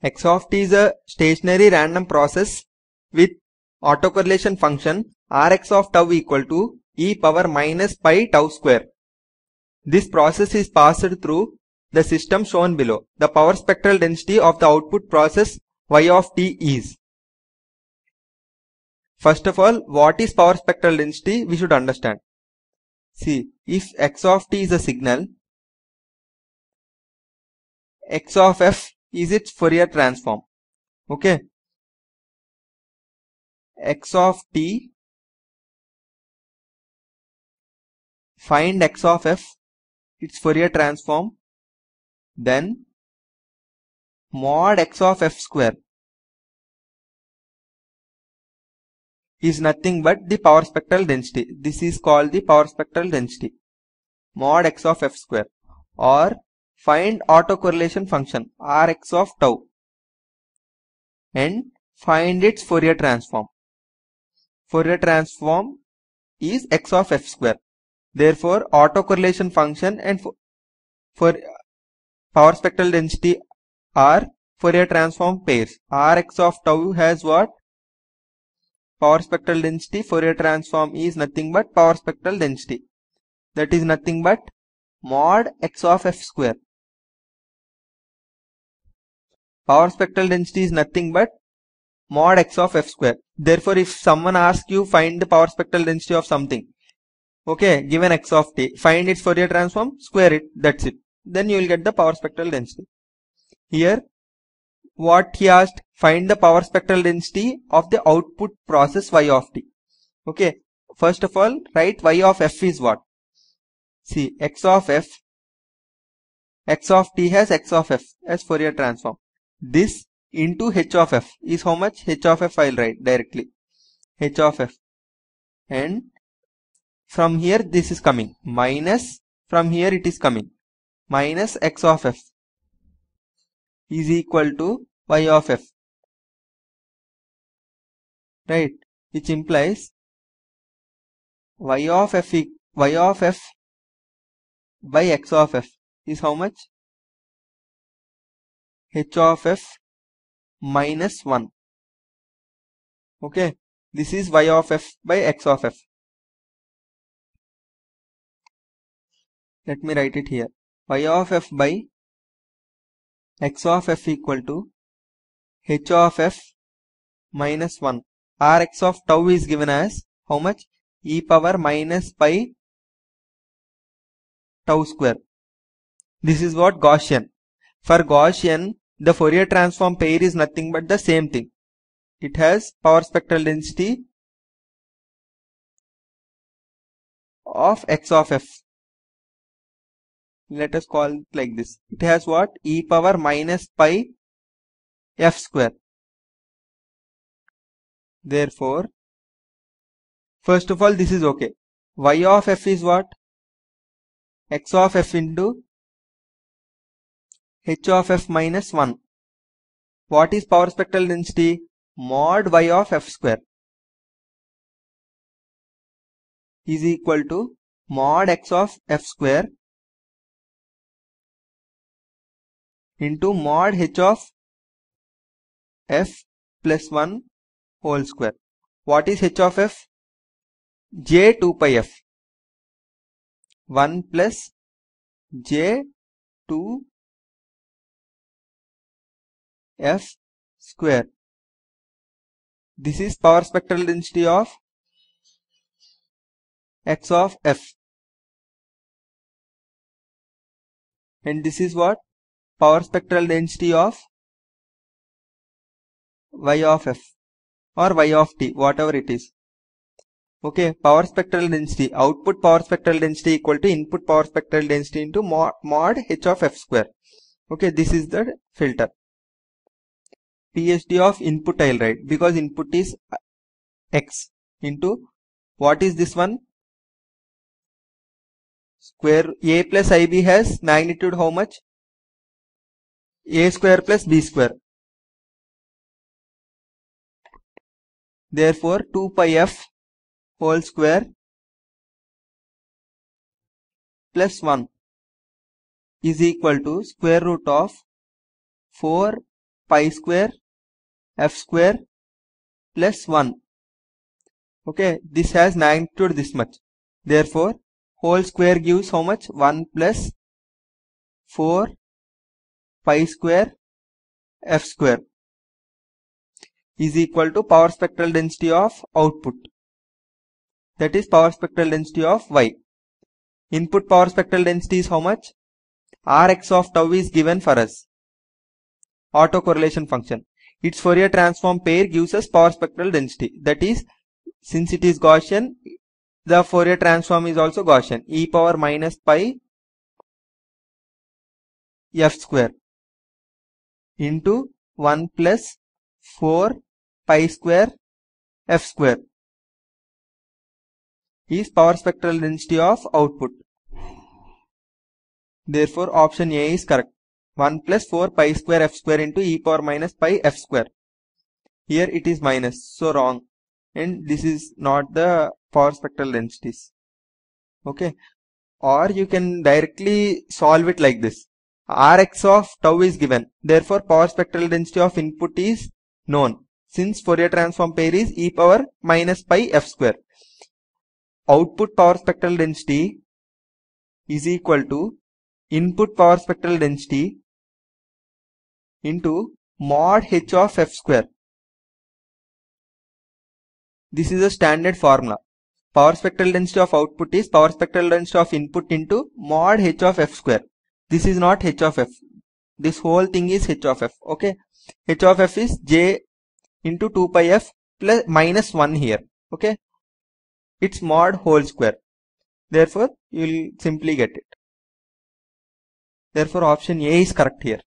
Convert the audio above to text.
x of t is a stationary random process with autocorrelation function Rx of tau equal to e power minus pi tau square. This process is passed through the system shown below. The power spectral density of the output process y of t is. First of all, what is power spectral density? We should understand. See, if x of t is a signal, x of f is its Fourier transform. Okay. X of t, find x of f, its Fourier transform, then mod x of f square is nothing but the power spectral density. This is called the power spectral density, mod x of f square. Or find autocorrelation function Rx of tau and find its Fourier transform. Fourier transform is x of f square. Therefore, autocorrelation function and for power spectral density are Fourier transform pairs. Rx of tau has what? Power spectral density. Fourier transform is nothing but power spectral density. That is nothing but mod x of f square. Power spectral density is nothing but mod x of f square. Therefore, if someone asks you find the power spectral density of something, okay, given x of t, find its Fourier transform, square it, that's it. Then you will get the power spectral density. Here, what he asked, find the power spectral density of the output process y of t. Okay, first of all, write y of f is what? See, x of f, x of t has x of f as Fourier transform. This into h of f is how much? H of f I will write directly. H of f. And from here this is coming. Minus, from here it is coming. Minus x of f is equal to y of f. Right? Which implies y of f by x of f is how much? H of f minus 1. Okay, this is y of f by x of f. Let me write it here. Y of f by x of f equal to h of f minus 1. Rx of tau is given as how much? E power minus pi tau square. This is what Gaussian. For Gaussian, the Fourier transform pair is nothing but the same thing. It has power spectral density of x of f. Let us call it like this. It has what? E power minus pi f square. Therefore, first of all, this is okay. Y of f is what? X of f into h of f minus 1. What is power spectral density? Mod y of f square is equal to mod x of f square into mod h of f plus 1 whole square. What is h of f? J 2 pi f. 1 plus j 2 f square. This is power spectral density of x of f. And this is what? Power spectral density of y of f or y of t, whatever it is. Okay, power spectral density, output power spectral density equal to input power spectral density into mod h of f square. Okay, this is the filter. PSD of input I will write because input is x into what is this one? Square a plus ib has magnitude how much? A square plus b square. Therefore, 2 pi f whole square plus 1 is equal to square root of 4 pi square f square plus 1. Okay, this has magnitude this much. Therefore, whole square gives how much? 1 plus 4 pi square f square is equal to power spectral density of output. That is power spectral density of Y. Input power spectral density is how much? Rx of tau is given for us. Autocorrelation function. Its Fourier transform pair gives us power spectral density. That is, since it is Gaussian, the Fourier transform is also Gaussian. E power minus pi f square into 1 plus 4 pi square f square is power spectral density of output. Therefore, option A is correct. 1 plus 4 pi square f square into e power minus pi f square. Here it is minus, so wrong. And this is not the power spectral densities. Okay. Or you can directly solve it like this. Rx of tau is given. Therefore, power spectral density of input is known. Since Fourier transform pair is e power minus pi f square. Output power spectral density is equal to input power spectral density into mod h of f square. This is a standard formula. Power spectral density of output is power spectral density of input into mod h of f square. This is not h of f. This whole thing is h of f. Okay. H of f is j into 2 pi f plus minus 1 here. Okay. It's mod whole square. Therefore, you will simply get it. Therefore, option A is correct here.